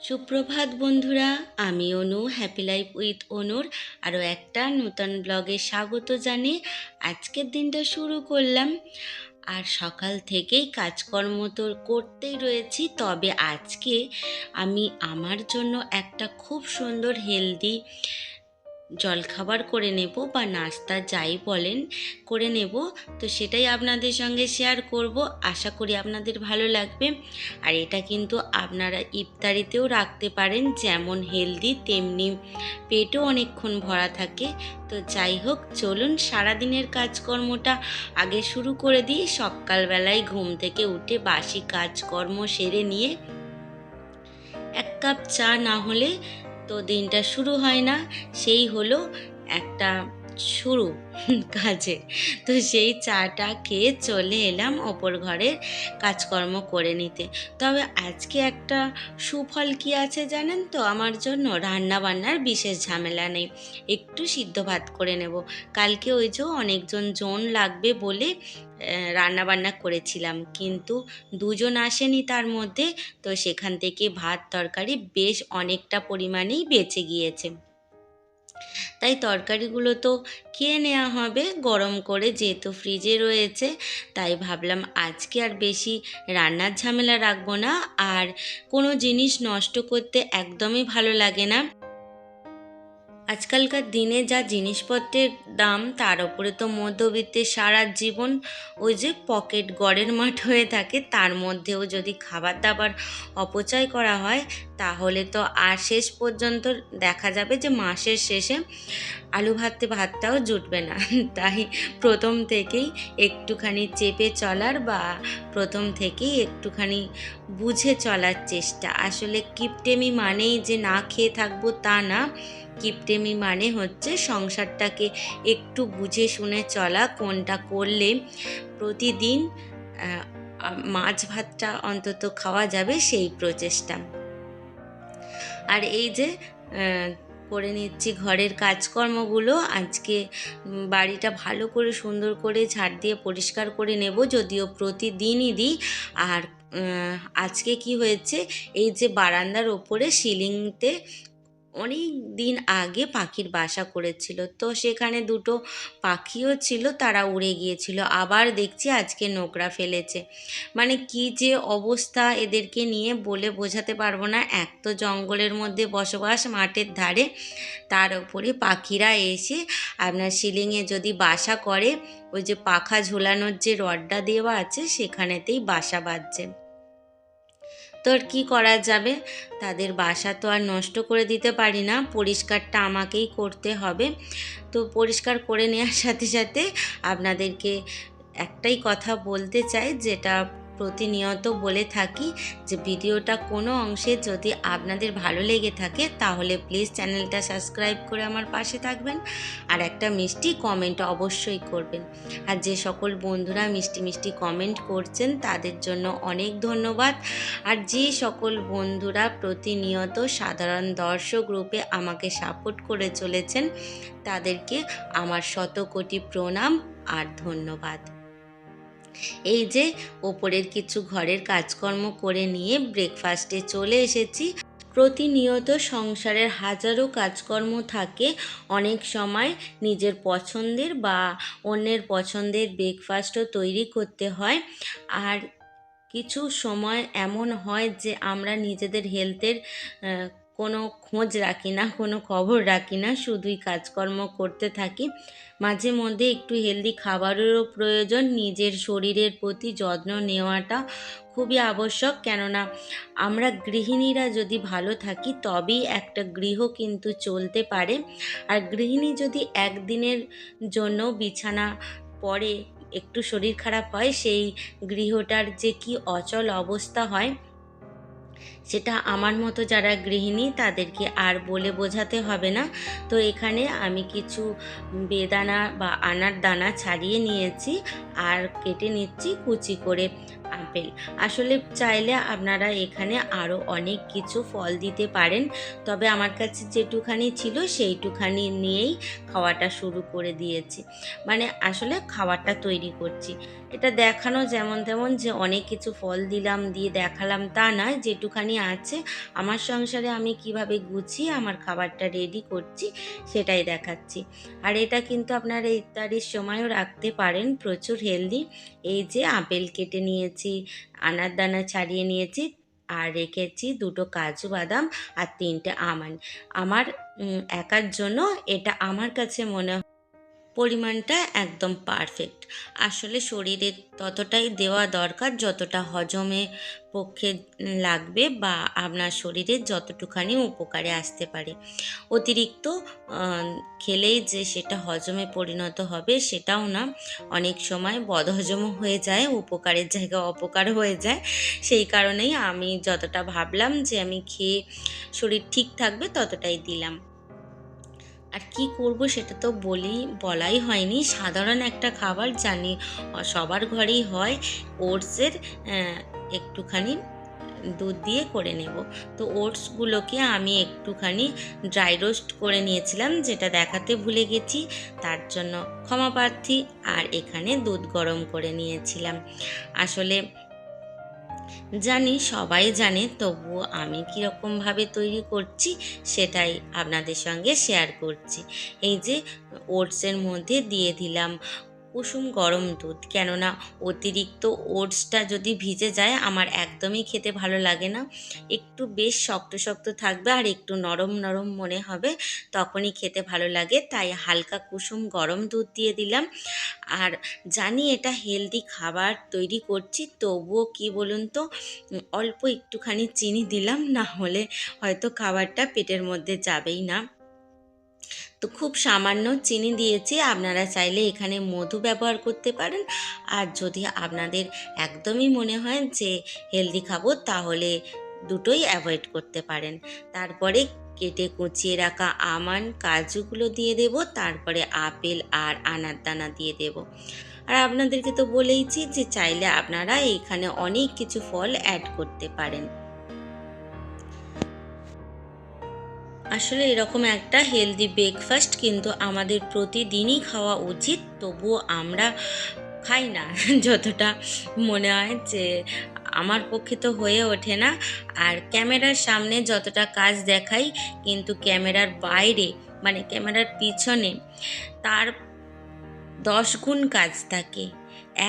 সুপ্রভাত বন্ধুরা, আমি অনু, হ্যাপি লাইফ উইথ অনুর আরও একটা নতুন ব্লগে স্বাগত জানিয়ে আজকের দিনটা শুরু করলাম। আর সকাল থেকেই কাজকর্ম তো করতেই রয়েছি, তবে আজকে আমি আমার জন্য একটা খুব সুন্দর হেলদি জলখাবার করে নেব বা নাস্তা যাই বলেন করে নেব। তো সেটাই আপনাদের সঙ্গে শেয়ার করব, আশা করি আপনাদের ভালো লাগবে। আর এটা কিন্তু আপনারা ইফতারিতেও রাখতে পারেন, যেমন হেলদি তেমনি পেটও অনেকক্ষণ ভরা থাকে। তো যাই হোক, চলুন সারাদিনের কাজকর্মটা আগে শুরু করে দিই। সকালবেলায় ঘুম থেকে উঠে বাসি কাজকর্ম সেরে নিয়ে এক কাপ চা না হলে তো দিনটা শুরু হয় না। সেই হলো একটা শুরু কাজে। তো সেই চাটা খেয়ে চলে এলাম ওপর ঘরের কাজকর্ম করে নিতে। তবে আজকে একটা সুফল কি আছে জানেন তো? আমার জন্য রান্না বান্নার বিশেষ ঝামেলা নেই, একটু সিদ্ধ ভাত করে নেব। কালকে ওই যে অনেকজন জন লাগবে বলে রান্না বান্না করেছিলাম, কিন্তু দুজন আসেনি তার মধ্যে। তো সেখান থেকে ভাত তরকারি বেশ অনেকটা পরিমাণেই বেঁচে গিয়েছে, তাই তরকারিগুলো তো খেয়ে নেওয়া হবে গরম করে, যেহেতু ফ্রিজে রয়েছে। তাই ভাবলাম আজকে আর বেশি রান্নার ঝামেলা রাখবো না। আর কোনো জিনিস নষ্ট করতে একদমই ভালো লাগে না। আজকালকার দিনে যা জিনিসপত্রের দাম, তার উপরে তো মধ্যবিত্তের সারা জীবন ওই যে পকেট গড়ের মাঠ হয়ে থাকে। তার মধ্যেও যদি খাবার দাবার অপচয় করা হয়, তাহলে তো আর শেষ পর্যন্ত দেখা যাবে যে মাসের শেষে আলু ভাতে ভাতটাও জুটবে না। তাই প্রথম থেকেই একটুখানি চেপে চলার বা প্রথম থেকেই একটুখানি বুঝে চলার চেষ্টা। আসলে কিপটেমি মানেই যে না খেয়ে থাকবো তা না। কিপটেমি মানে হচ্ছে সংসারটাকে একটু বুঝে শুনে চলা, কোনটা করলে প্রতিদিন মাছ ভাতটা অন্তত খাওয়া যাবে সেই প্রচেষ্টা। আর এই যে করে নিচ্ছি ঘরের কাজকর্মগুলো। আজকে বাড়িটা ভালো করে সুন্দর করে ঝাড় দিয়ে পরিষ্কার করে নেব, যদিও প্রতিদিনই দিই। আর আজকে কি হয়েছে, এই যে বারান্দার ওপরে সিলিংতে অনেক দিন আগে পাখির বাসা করেছিল, তো সেখানে দুটো পাখিও ছিল, তারা উড়ে গিয়েছিল। আবার দেখছি আজকে নোংরা ফেলেছে। মানে কি যে অবস্থা এদেরকে নিয়ে বলে বোঝাতে পারবো না। এক তো জঙ্গলের মধ্যে বসবাস, মাঠের ধারে, তার উপরে পাখিরা এসে আপনার সিলিংয়ে যদি বাসা করে, ওই যে পাখা ঝোলানোর যে রডটা দেওয়া আছে সেখানেতেই বাসা বাঁধছে। তো আর কী করা যাবে, তাদের বাসা তো আর নষ্ট করে দিতে পারি না, পরিষ্কারটা আমাকেই করতে হবে। তো পরিষ্কার করে নেওয়ার সাথে সাথে আপনাদেরকে একটাই কথা বলতে চাই, যেটা প্রতিনিয়ত বলে থাকি, যে ভিডিওটা কোনো অংশে যদি আপনাদের ভালো লেগে থাকে তাহলে প্লিজ চ্যানেলটা সাবস্ক্রাইব করে আমার পাশে থাকবেন, আর একটা মিষ্টি কমেন্ট অবশ্যই করবেন। আর যে সকল বন্ধুরা মিষ্টি মিষ্টি কমেন্ট করছেন তাদের জন্য অনেক ধন্যবাদ। আর যে সকল বন্ধুরা প্রতিনিয়ত সাধারণ দর্শক রূপে আমাকে সাপোর্ট করে চলেছেন, তাদেরকে আমার শতকোটি প্রণাম আর ধন্যবাদ। এই যে ওপরের কিছু ঘরের কাজকর্ম করে নিয়ে ব্রেকফাস্টে চলে এসেছি। প্রতিনিয়ত সংসারের হাজারো কাজকর্ম থাকে, অনেক সময় নিজের পছন্দের বা অন্যের পছন্দের ব্রেকফাস্টও তৈরি করতে হয়। আর কিছু সময় এমন হয় যে আমরা নিজেদের হেলথের কোনো খোঁজ রাখি না, কোনো খবর রাখি না, শুধুই কাজকর্ম করতে থাকি। মাঝে মধ্যে একটু হেলদি খাবারেরও প্রয়োজন। নিজের শরীরের প্রতি যত্ন নেওয়াটা খুবই আবশ্যক, কেননা আমরা গৃহিণীরা যদি ভালো থাকি তবেই একটা গৃহ কিন্তু চলতে পারে। আর গৃহিণী যদি একদিনের জন্য বিছানা পড়ে, একটু শরীর খারাপ হয়, সেই গৃহটার যে কি অচল অবস্থা হয়, সেটা আমার মতো যারা গৃহিণী তাদেরকে আর বলে বোঝাতে হবে না। তো এখানে আমি কিছু বেদানা বা আনার দানা ছাড়িয়ে নিয়েছি আর কেটে নিচ্ছি কুচি করে আপেল। আসলে চাইলে আপনারা এখানে আরও অনেক কিছু ফল দিতে পারেন, তবে আমার কাছে যেটুখানি ছিল সেইটুখানি নিয়েই খাওয়াটা শুরু করে দিয়েছি। মানে আসলে খাবারটা তৈরি করছি। এটা দেখানো যেমন তেমন যে অনেক কিছু ফল দিলাম দিয়ে দেখালাম তা নয়, যেটুখানি একটুখানি আছে। আমার সংসারে আমি কিভাবে গুছিয়ে আমার খাবারটা রেডি করছি সেটাই দেখাচ্ছি। আর এটা কিন্তু আপনারা ইফতারির সময়ও রাখতে পারেন, প্রচুর হেলদি। এই যে আপেল কেটে নিয়েছি, আনার দানা ছাড়িয়ে নিয়েছি, আর রেখেছি 2টো কাজু বাদাম আর 3টে আমন্ড। আমার একার জন্য এটা আমার কাছে মনে পরিমাণটা একদম পারফেক্ট। আসলে শরীরে ততটাই দেওয়া দরকার যতটা হজমে পক্ষে লাগবে বা আপনার শরীরে যতটুখানি উপকারে আসতে পারে। অতিরিক্ত খেলেই যে সেটা হজমে পরিণত হবে সেটাও না, অনেক সময় বদহজমও হয়ে যায়, উপকারের জায়গায় অপকার হয়ে যায়। সেই কারণেই আমি যতটা ভাবলাম যে আমি খেয়ে শরীর ঠিক থাকবে ততটাই দিলাম। আর কি করব সেটা তো বলাই হয়নি। সাধারণ একটা খাবার জানি সবার ঘরেই হয়, ওটসের একটুখানি দুধ দিয়ে করে নেব। তো ওটসগুলোকে আমি একটুখানি ড্রাই রোস্ট করে নিয়েছিলাম, যেটা দেখাতে ভুলে গেছি, তার জন্য ক্ষমা প্রার্থী। আর এখানে দুধ গরম করে নিয়েছিলাম। আসলে জানি সবাই জানে, তবুও আমি কীরকমভাবে তৈরি করছি সেটাই আপনাদের সঙ্গে শেয়ার করছি। এই যে ওটসের মধ্যে দিয়ে দিলাম কুসুম গরম দুধ, কেননা অতিরিক্ত ওটসটা যদি ভিজে যায় আমার একদমই খেতে ভালো লাগে না। একটু বেশ শক্ত শক্ত থাকবে আর একটু নরম নরম মনে হবে, তখনই খেতে ভালো লাগে। তাই হালকা কুসুম গরম দুধ দিয়ে দিলাম। আর জানি এটা হেলদি খাবার তৈরি করছি, তবুও কি বলুন তো, অল্প একটুখানি চিনি দিলাম, না হলে হয়তো খাবারটা পেটের মধ্যে যাবেই না। তো খুব সামান্য চিনি দিয়েছি। আপনারা চাইলে এখানে মধু ব্যবহার করতে পারেন। আর যদি আপনাদের একদমই মনে হয় যে হেলদি খাবো, তাহলে দুটোই অ্যাভয়েড করতে পারেন। তারপরে কেটে কুচিয়ে রাখা আমন্ড কাজুগুলো দিয়ে দেব, তারপরে আপেল আর আনার দানা দিয়ে দেব। আর আপনাদেরকে তো বলেইছি যে চাইলে আপনারা এখানে অনেক কিছু ফল অ্যাড করতে পারেন। আসলে এরকম একটা হেলদি ব্রেকফাস্ট কিন্তু আমাদের প্রতিদিনই খাওয়া উচিত, তবুও আমরা খাই না। যতটা মনে হয় যে আমার পক্ষে তো হয়ে ওঠে না। আর ক্যামেরার সামনে যতটা কাজ দেখাই, কিন্তু ক্যামেরার বাইরে মানে ক্যামেরার পিছনে তার 10 গুণ কাজ থাকে।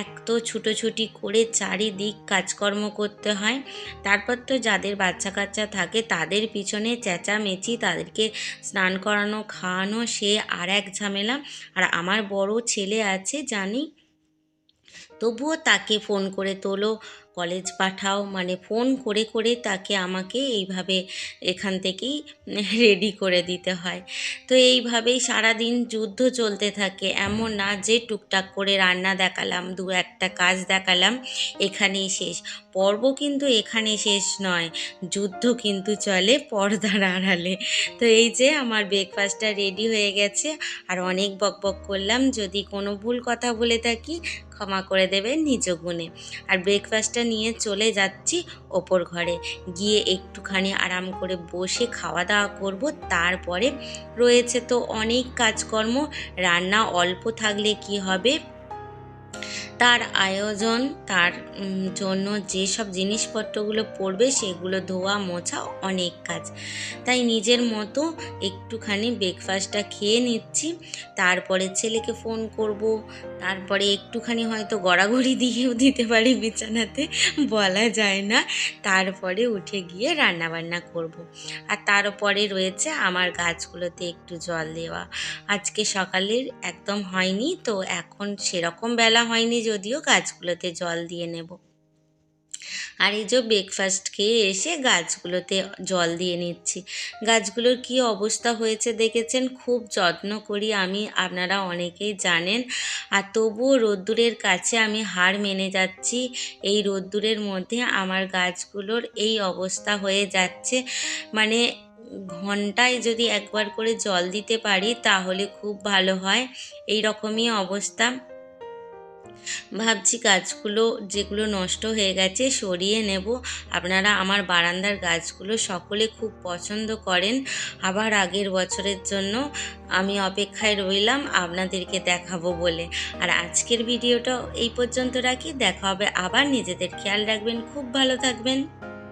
এক তো ছুটোছুটি করে চারিদিক কাজকর্ম করতে হয়, তারপর তো যাদের বাচ্চা কাচ্চা থাকে তাদের পিছনে চেঁচামেচি, তাদেরকে স্নান করানো খাওয়ানো, সে আর এক ঝামেলা। আর আমার বড় ছেলে আছে জানি, তবুও তাকে ফোন করে তোলো, কলেজ পাঠাও, মানে ফোন করে করে তাকে আমাকে এইভাবে এখান থেকেই রেডি করে দিতে হয়। তো এইভাবেই সারাদিন যুদ্ধ চলতে থাকে। এমন না যে টুকটাক করে রান্না দেখালাম, দু একটা কাজ দেখালাম, এখানেই শেষ। পর্ব কিন্তু এখানে শেষ নয়, যুদ্ধ কিন্তু চলে পর্দার আড়ালে। তো এই যে আমার ব্রেকফাস্টটা রেডি হয়ে গেছে। আর অনেক বকবক করলাম, যদি কোনো ভুল কথা বলে থাকি ক্ষমা করে দেবেন নিজ গুণে। আর ব্রেকফাস্টটা নিয়ে চলে যাচ্ছি ওপর ঘরে, গিয়ে একটুখানি আরাম করে বসে খাওয়া দাওয়া করব। তারপরে রয়েছে তো অনেক কাজকর্ম, রান্না অল্প থাকলে কি হবে, তার আয়োজন, তার জন্য যেসব জিনিসপত্রগুলো পড়বে সেগুলো ধোয়া মোছা, অনেক কাজ। তাই নিজের মতো একটুখানি ব্রেকফাস্টটা খেয়ে নিচ্ছি। তারপরে ছেলেকে ফোন করব, তারপরে একটুখানি হয়তো গড়াগড়ি দিয়েও দিতে পারি বিছানাতে, বলা যায় না। তারপরে উঠে গিয়ে রান্নাবান্না করব। আর তারপরে রয়েছে আমার গাছগুলোতে একটু জল দেওয়া। আজকে সকালের একদম হয়নি, তো এখন সেরকম বেলা হয়নি যদিও গাছগুলোতে জল দিয়ে নেব। আর এই যে ব্রেকফাস্ট খেয়ে এসে গাছগুলোতে জল দিয়ে নিচ্ছি। গাছগুলোর কি অবস্থা হয়েছে দেখেছেন, খুব যত্ন করি আমি, আপনারা অনেকেই জানেন। আর তবুও রোদ্দুরের কাছে আমি হার মেনে যাচ্ছি। এই রোদ্দুরের মধ্যে আমার গাছগুলোর এই অবস্থা হয়ে যাচ্ছে। মানে ঘন্টায় যদি একবার করে জল দিতে পারি তাহলে খুব ভালো হয়। এই রকমই অবস্থা। ভাবছি গাছগুলো যেগুলো নষ্ট হয়ে গেছে সরিয়ে নেব। আপনারা আমার বারান্দার গাছগুলো সকলে খুব পছন্দ করেন। আবার আগের বছরের জন্য আমি অপেক্ষায় রইলাম আপনাদেরকে দেখাবো বলে। আর আজকের ভিডিওটা এই পর্যন্ত রাখি, দেখা হবে আবার। নিজেদের খেয়াল রাখবেন, খুব ভালো থাকবেন।